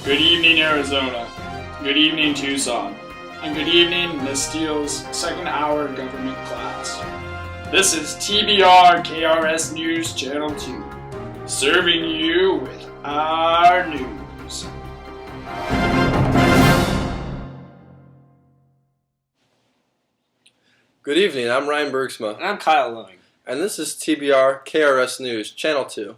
Good evening, Arizona. Good evening, Tucson. And good evening, Miss Steele's second hour government class. This is TBR KRS News Channel 2, serving you with our news. Good evening, I'm Ryan Bergsma. And I'm Kyle Lowing. And this is TBR KRS News Channel 2.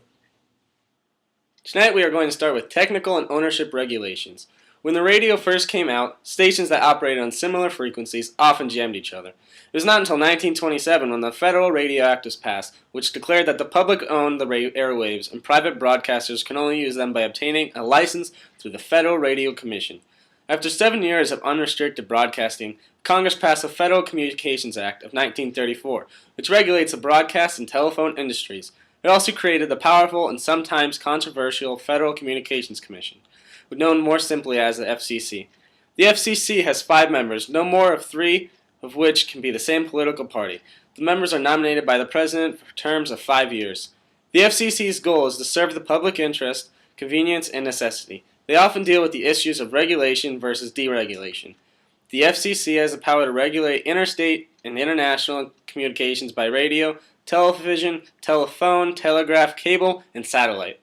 Tonight we are going to start with technical and ownership regulations. When the radio first came out, stations that operated on similar frequencies often jammed each other. It was not until 1927 when the Federal Radio Act was passed, which declared that the public owned the airwaves and private broadcasters can only use them by obtaining a license through the Federal Radio Commission. After 7 years of unrestricted broadcasting, Congress passed the Federal Communications Act of 1934, which regulates the broadcast and telephone industries. It also created the powerful and sometimes controversial Federal Communications Commission, known more simply as the FCC. The FCC has 5 members, no more of 3 of which can be the same political party. The members are nominated by the President for terms of 5 years. The FCC's goal is to serve the public interest, convenience, and necessity. They often deal with the issues of regulation versus deregulation. The FCC has the power to regulate interstate and international communications by radio, television, telephone, telegraph, cable, and satellite.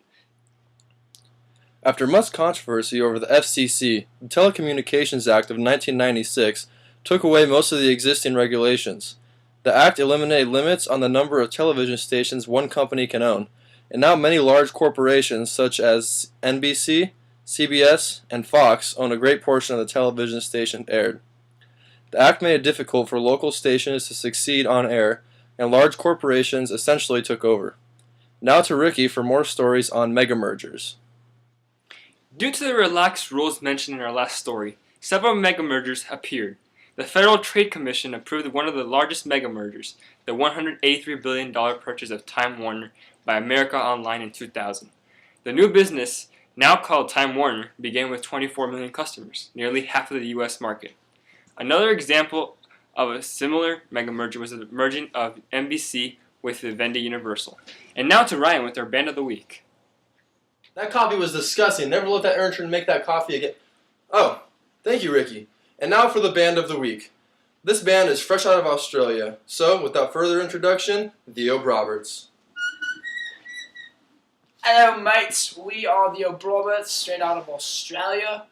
After much controversy over the FCC, the Telecommunications Act of 1996 took away most of the existing regulations. The act eliminated limits on the number of television stations one company can own, and now many large corporations such as NBC, CBS, and Fox own a great portion of the television stations aired. The act made it difficult for local stations to succeed on air, and large corporations essentially took over. Now to Ricky for more stories on mega mergers. Due to the relaxed rules mentioned in our last story, several mega mergers appeared. The Federal Trade Commission approved one of the largest mega mergers, the $183 billion purchase of Time Warner by America Online in 2000. The new business, now called Time Warner, began with 24 million customers, nearly half of the U.S. market. Another example of a similar mega merger was the merging of NBC with Vivendi Universal. And now to Ryan with our Band of the Week. That coffee was disgusting. Never let that urchin make that coffee again. Oh, thank you, Ricky. And now for the Band of the Week. This band is fresh out of Australia. So, without further introduction, the O'Roberts. Hello mates, we are the O'Roberts, straight out of Australia,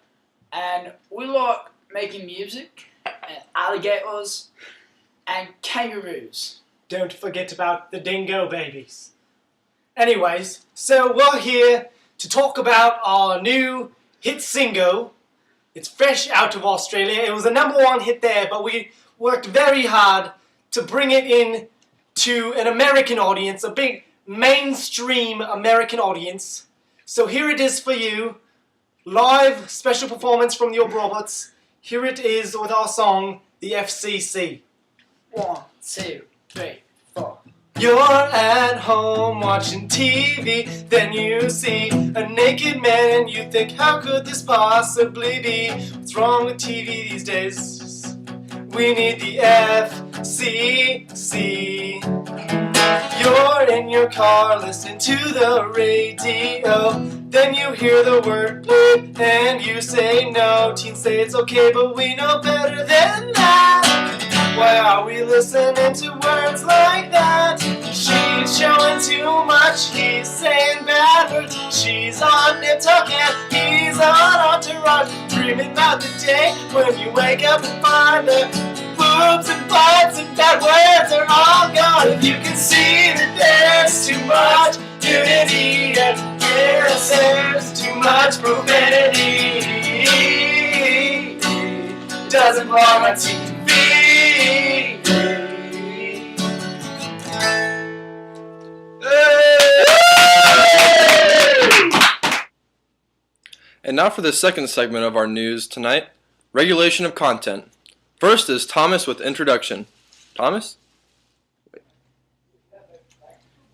and we like making music, and alligators, and kangaroos. Don't forget about the dingo babies. Anyways, so we're here to talk about our new hit single. It's fresh out of Australia. It was a #1 hit there, but we worked very hard to bring it in to an American audience, a big mainstream American audience. So here it is for you. Live special performance from the O'Roberts. Here it is with our song, The FCC. 1, 2, 3, 4. You're at home watching TV, then you see a naked man and you think, how could this possibly be? What's wrong with TV these days? We need the FCC. You're in your car listening to the radio, then you hear the word bleep and you say no. Teens say it's okay, but we know better than that. Why are we listening to words like that? She's showing too much, he's saying bad words. She's on Nip Tuck and he's on Entourage, dreaming about the day when you wake up and find that boobs and butts and bad words are all gone. If you can see that there's too much nudity and there's too much profanity, doesn't belong on TV. And now for the second segment of our news tonight, regulation of content. First is Thomas with introduction. Thomas?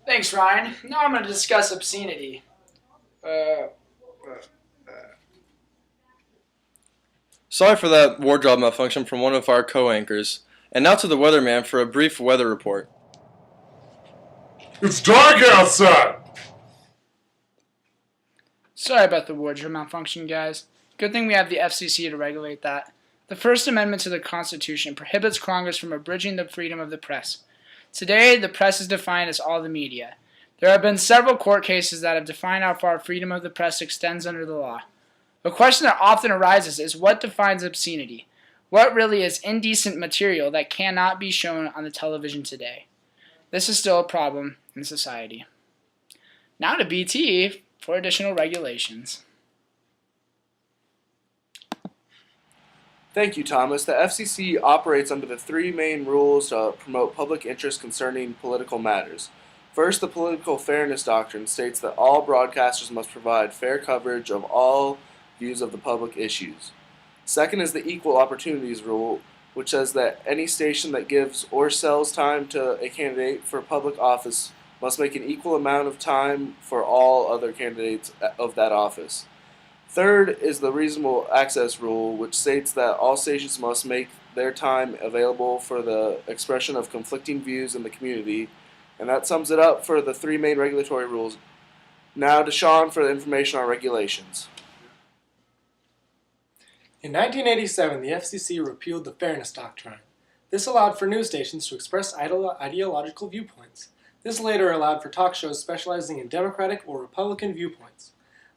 Thanks, Ryan. Now I'm going to discuss obscenity. Sorry for that wardrobe malfunction from one of our co-anchors. And now to the weatherman for a brief weather report. It's dark outside! Sorry about the wardrobe malfunction, guys. Good thing we have the FCC to regulate that. The First Amendment to the Constitution prohibits Congress from abridging the freedom of the press. Today, the press is defined as all the media. There have been several court cases that have defined how far freedom of the press extends under the law. A question that often arises is what defines obscenity? What really is indecent material that cannot be shown on the television today? This is still a problem in society. Now to BT for additional regulations. Thank you, Thomas. The FCC operates under the three main rules to promote public interest concerning political matters. First, the Political Fairness Doctrine states that all broadcasters must provide fair coverage of all views of the public issues. Second is the Equal Opportunities Rule, which says that any station that gives or sells time to a candidate for public office must make an equal amount of time for all other candidates of that office. Third is the Reasonable Access Rule, which states that all stations must make their time available for the expression of conflicting views in the community, and that sums it up for the three main regulatory rules. Now to Sean for the information on regulations. In 1987, the FCC repealed the Fairness Doctrine. This allowed for news stations to express ideological viewpoints. This later allowed for talk shows specializing in Democratic or Republican viewpoints.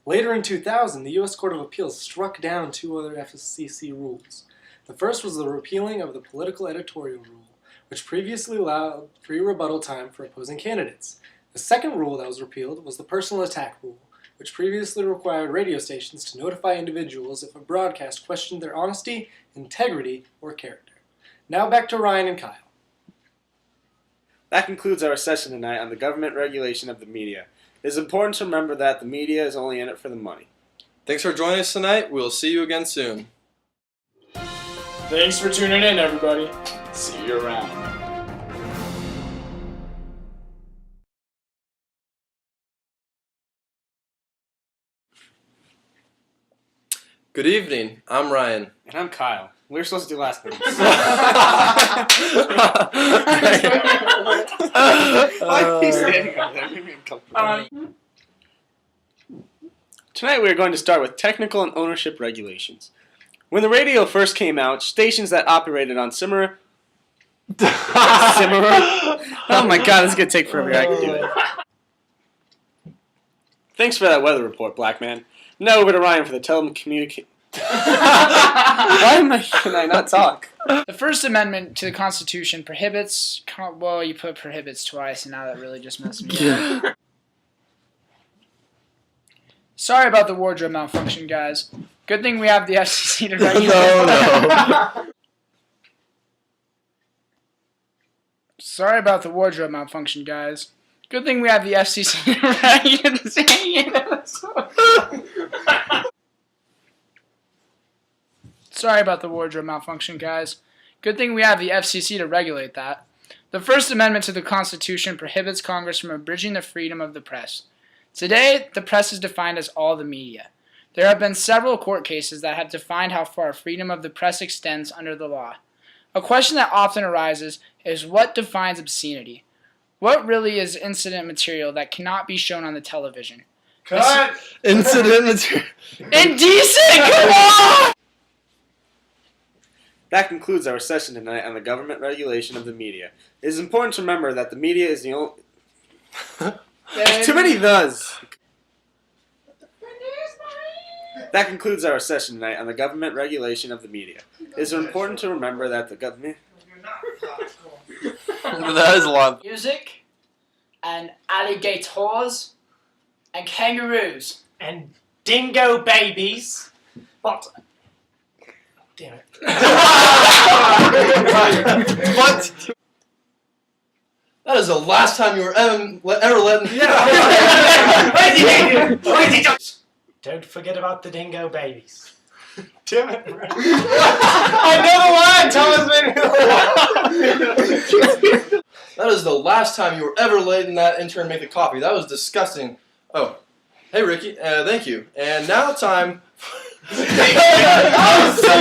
Later in 2000, the U.S. Court of Appeals struck down two other FCC rules. The first was the repealing of the Political Editorial Rule, which previously allowed free rebuttal time for opposing candidates. The second rule that was repealed was the Personal Attack Rule, which previously required radio stations to notify individuals if a broadcast questioned their honesty, integrity, or character. Now back to Ryan and Kyle. That concludes our session tonight on the government regulation of the media. It is important to remember that the media is only in it for the money. Thanks for joining us tonight. We'll see you again soon. Thanks for tuning in, everybody. See you around. Good evening. I'm Ryan. And I'm Kyle. We were supposed to do last names. Why are you standing over there? Make me uncomfortable. Tonight we are going to start with technical and ownership regulations. When the radio first came out, stations that operated on Simmer. Oh my god, this is going to take forever. I can do it. Thanks for that weather report, Black Man. Now over to Ryan for the telecommunication. Why can I not talk? The First Amendment to the Constitution prohibits. Well, you put prohibits twice, and now that really just messed me up. Sorry about the wardrobe malfunction, guys. Good thing we have the FCC to regulate. No. Sorry about the wardrobe malfunction, guys. Good thing we have the FCC to regulate. Sorry about the wardrobe malfunction, guys. Good thing we have the FCC to regulate that. The First Amendment to the Constitution prohibits Congress from abridging the freedom of the press. Today, the press is defined as all the media. There have been several court cases that have defined how far freedom of the press extends under the law. A question that often arises is what defines obscenity? What really is incident material that cannot be shown on the television? Cut! Incident material. Indecent! Come on! That concludes our session tonight on the government regulation of the media. It is important to remember that the media is the only... There's too many thes. That concludes our session tonight on the government regulation of the media. It is important to remember that the government... That is a lot. Music, and alligators, and kangaroos. And dingo babies. What? Damn it. What? That is the last time you were ever letting. Don't forget about the dingo babies. Damn it. I know the line, Thomas. That is the last time you were ever letting that intern make the coffee. That was disgusting. Oh, hey Ricky, thank you. And now time. That was so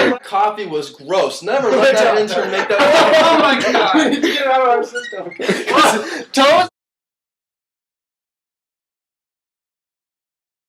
good. Coffee was gross. Never let that intern make that. Oh my god. Get it out of our system. Thomas